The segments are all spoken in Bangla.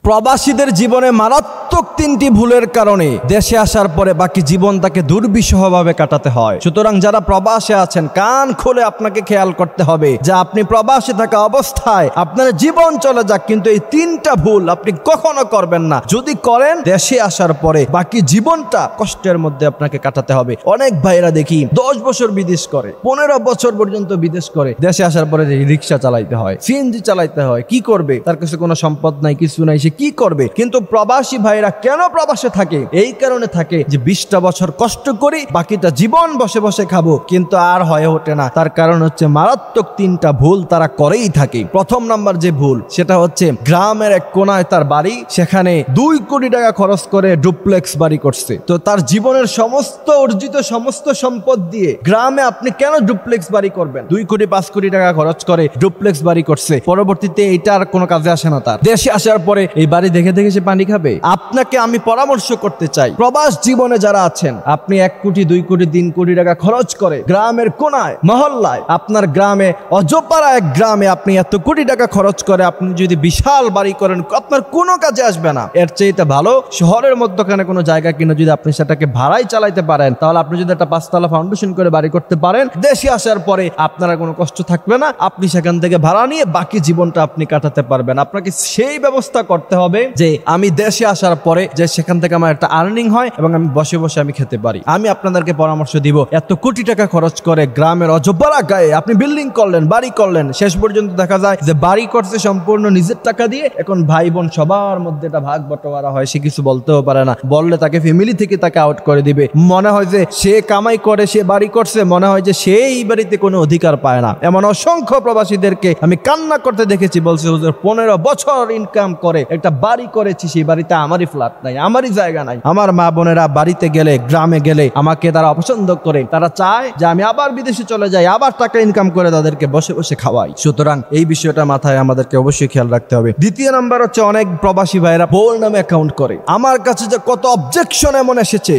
প্রবাসীদের জীবনে মারাত্মক তিনটি ভুলের কারণে দেশে আসার পরে বাকি জীবন তাকে দুর্বিষহভাবে কাটাতে হয়। সুতরাং যারা প্রবাসে আছেন, কান খুলে আপনাকে খেয়াল করতে হবে যে আপনি প্রবাসে থাকা অবস্থায় আপনার জীবন চলে যাক, কিন্তু এই তিনটা ভুল আপনি কখনো করবেন না। যদি করেন, দেশে আসার পরে বাকি জীবনটা কষ্টের মধ্যে আপনাকে কাটাতে হবে। অনেক ভাইরা দেখি 10 বছর বিদেশ করে, 15 বছর পর্যন্ত বিদেশ করে, দেশে আসার পরে রিক্সা চালাইতে হয়, সিএনজি চালাইতে হয়। কি করবে? তার কাছে কোনো সম্পদ নাই, কিছু নাই, সে কি করবে? কিন্তু প্রবাসী ভাইরা কেন প্রবাসে থাকে? এই কারণে থাকে যে 20টা বছর কষ্ট করি, বাকিটা জীবন বসে বসে খাবো, কিন্তু আর হয়ে ওঠে না। তার কারণ হচ্ছে মারাত্মক তিনটা ভুল তারা করেই থাকে। প্রথম নাম্বার যে ভুল, সেটা হচ্ছে গ্রামের এক কোনায় তার বাড়ি, সেখানে 2 কোটি টাকা খরচ করে ডুপ্লেক্স বাড়ি করছে। তো তার জীবনের সমস্ত অর্জিত সমস্ত সম্পদ দিয়ে গ্রামে আপনি কেন ডুপ্লেক্স বাড়ি করবেন? 2 কোটি 5 কোটি টাকা খরচ করে ডুপ্লেক্স বাড়ি করছে, পরবর্তীতে এইটা আর কোনো কাজে আসে না। তার দেশে আসার পরে এই বাড়ি দেখে দেখে সে পানি খাবে। আপনাকে আমি পরামর্শ করতে চাই, প্রবাস জীবনে যারা আছেন, আপনি 1 কোটি 2 কোটি 3 কোটি টাকা খরচ করে গ্রামের কোনায় মহল্লায়, আপনার গ্রামে অজপাড়া এক গ্রামে আপনি এত কোটি টাকা খরচ করে আপনি যদি বিশাল বাড়ি করেন, আপনার কোনো কাজে আসবে না। এর চেয়ে ভালো শহরের মধ্যখানে কোনো জায়গা কিনে যদি আপনি সেটাকে ভাড়ায় চালাইতে পারেন, তাহলে আপনি যদি একটা 5 তলা ফাউন্ডেশন করে বাড়ি করতে পারেন, দেশে আসার পরে আপনার কোনো কষ্ট থাকবে না। আপনি সেখান থেকে ভাড়া নিয়ে বাকি জীবনটা আপনি কাটাতে পারবেন। আপনাকে সেই ব্যবস্থা করতে হবে যে আমি দেশে আসার পরে যে সেখান থেকে আমার একটা আর্নিং হয় এবং আমি বসে বসে আমি খেতে পারি। আমি আপনাদেরকে পরামর্শ দিব, এত কোটি টাকা খরচ করে গ্রামের অজপাড়া গায়ে আপনি বিল্ডিং করলেন, বাড়ি করলেন, শেষ পর্যন্ত দেখা যায় যে বাড়ি করছে সম্পূর্ণ নিজের টাকা দিয়ে। এখন ভাই বোন সবার মধ্যে এটা ভাগ বটোয়ারা হয়, সে কিছু বলতেও পারে না, বললে তাকে ফ্যামিলি থেকে তাকে আউট করে দিবে। মনে হয় যে সে কামাই করে, সে বাড়ি করছে, মনে হয় যে সেই বাড়িতে কোনো অধিকার পায় না। এমন অসংখ্য প্রবাসীদেরকে আমি কান্না করতে দেখেছি, বলছে হুজুর 15 বছর ইনকাম করে একটা বাড়ি করেছি, সেই বাড়িতে আমারই ফ্ল্যাট নাই, আমারই জায়গা নাই। আমার মা বোনেরা বাড়িতে গেলে, গ্রামে গেলে আমাকে তারা অপছন্দ করে, তারা চায় যে আমি আবার বিদেশে চলে যাই, আবার টাকা ইনকাম করে তাদেরকে বসে বসে খাওয়াই। সুতরাং এই বিষয়টা মাথায় আমাদেরকে অবশ্যই খেয়াল রাখতে হবে। দ্বিতীয় নাম্বার হচ্ছে, অনেক প্রবাসী ভাইরা বউর নামে অ্যাকাউন্ট করে। আমার কাছে যে কত অবজেকশন এমন এসেছে,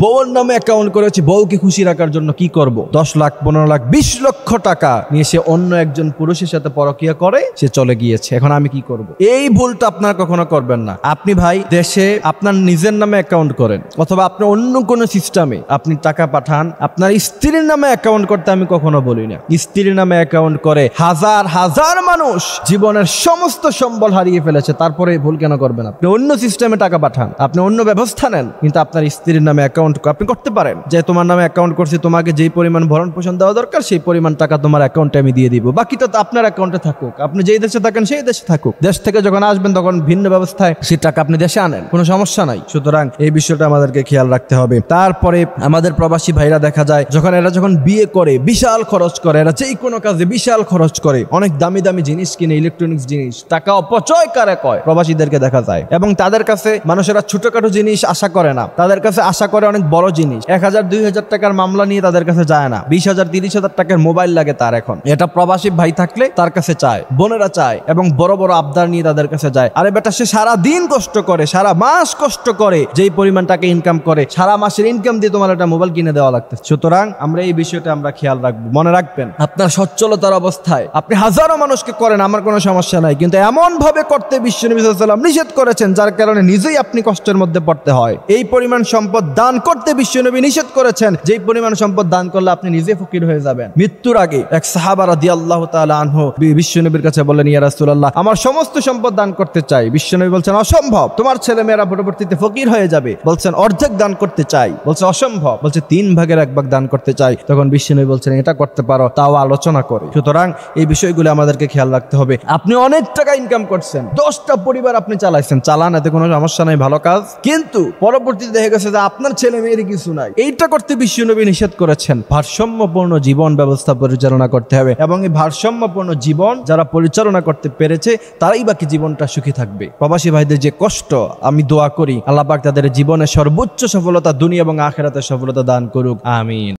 বউর নামে অ্যাকাউন্ট করেছি, বউকে খুশি রাখার জন্য কি করব? 10 লাখ 15 লাখ 20 লক্ষ টাকা নিয়ে সে অন্য একজন পুরুষের সাথে পরকিয়া করে সে চলে গিয়েছে, এখন আমি কি করব? এই ভুলটা আপনারা কখনো করবেন না। আপনি ভাই দেশে আপনার নিজের নামে অ্যাকাউন্ট করেন, অথবা আপনি অন্য কোনো সিস্টেমে আপনি টাকা পাঠান। আপনার স্ত্রীর নামে অ্যাকাউন্ট করতে আমি কখনো বলি না। স্ত্রীর নামে অ্যাকাউন্ট করে হাজার হাজার মানুষ জীবনের সমস্ত সম্বল হারিয়ে ফেলেছে, তারপরে ভুল কেন করবেন? আপনি অন্য সিস্টেমে টাকা পাঠান, আপনি অন্য ব্যবস্থা নেন, কিন্তু আপনার স্ত্রীর নামে অ্যাকাউন্ট আপনি করতে পারেন যে তোমার নামে অ্যাকাউন্ট করছি, তোমাকে যেই পরিমাণ ভরণ পোষণ দেওয়া দরকার সেই পরিমাণ টাকা তোমার অ্যাকাউন্টে আমি দিয়ে দিব, বাকিটা তো আপনার অ্যাকাউন্টে থাকুক। আপনি যেই দেশে থাকেন সেই দেশে থাকুক, দেশ থেকে যখন আসবেন তখন ভিন্ন ব্যবস্থায় সেই টাকা আপনি দেশে আনেন, কোনো সমস্যা নাই। সুতরাং এই বিষয়টা আমাদেরকে খেয়াল রাখতে হবে। তারপরে আমাদের প্রবাসী ভাইরা দেখা যায় যখন বিয়ে করে বিশাল খরচ করে, এরা যেই কোনো কাজে বিশাল খরচ করে, অনেক দামি দামি জিনিস কিনে, ইলেকট্রনিক্স জিনিস, টাকা অপচয় কারে কয় প্রবাসীদেরকে দেখা যায়। এবং তাদের কাছে মানুষেরা ছোটখাটো জিনিস আশা করে না, তাদের কাছে আশা করে অনেক বড় জিনিস। 1000 2000 টাকার মামলা নিয়ে তাদের কাছে যায় না, 20,000 30,000 টাকার মোবাইল লাগে তার। এখন এটা প্রবাসী ভাই থাকলে তার কাছে চায়, বোনেরা চায়, এবং বড় বড় আবদার নিয়ে তাদের কাছে যায়। আরে বেটা, সে সারা দিন কষ্ট করে, সারা মাস কষ্ট করে, যেই পরিমাণ টাকা ইনকাম করে, সারা মাসের ইনকাম দিয়ে তোমার একটা মোবাইল কিনে দেওয়া লাগছে। সুতরাং আমরা এই বিষয়টা আমরা খেয়াল রাখবো। মনে রাখবেন, আপনার সচ্ছলতার অবস্থায় আপনি হাজারো মানুষকে করেন, আমার কোনো সমস্যা নাই, কিন্তু এমন ভাবে করতে বিশ্বনবী সাল্লাল্লাহু আলাইহি ওয়াসাল্লাম নিষেধ করেছেন, যার কারণে নিজেই আপনি কষ্টের মধ্যে পড়তে হয়। এই পরিমাণ সম্পদ দান করতে বিশ্বনবী নিষেধ করেছেন, যেই পরিমাণ সম্পদ দান করলে আপনি নিজে ফকির হয়ে যাবেন। মৃত্যুর আগে এক সাহাবা রাদিয়াল্লাহু তাআলা আনহু বিশ্বনবীর কাছে বললেন, ইয়া রাসূলুল্লাহ, আমার সমস্ত সম্পদ দান করতে চাই। বিশ্বনবী বলছেন, অসম্ভব, তোমার ছেলে মেয়েরা পরবর্তীতে ফকির হয়ে যাবে। বলছেন, অর্ধেক দান করতে চাই। বলছে, অসম্ভব। বলছে, 3 ভাগের 1 ভাগ দান করতে চাই। তখন বিশ্বনবী বলছেন, এটা করতে পারো, তাও আলোচনা করে। সুতরাং এই বিষয়গুলো আমাদেরকে খেয়াল রাখতে হবে। আপনি অনেক টাকা ইনকাম করছেন, 10টা পরিবার আপনি চালাইছেন, চালান, এতে কোনো সমস্যা নাই, ভালো কাজ। কিন্তু পরবর্তীতে দেখা গেছে যে আপনার ছেলে মেয়েরই কিছু নাই। এইটা করতে বিশ্বনবী নিষেধ করেছেন। ভারসাম্যপূর্ণ জীবন ব্যবস্থা পরিচালনা করতে হবে, এবং এই ভারসাম্যপূর্ণ জীবন যারা পরিচালনা করতে পেরেছে তারাই বাকি জীবনটা সুখী থাকবে। প্রবাসী ভাইদের যে কষ্ট, আমি দোয়া করি আল্লাহ পাক তাদের জীবনে সর্বোচ্চ সফলতা, দুনিয়া এবং আখিরাতের সফলতা দান করুক। আমিন।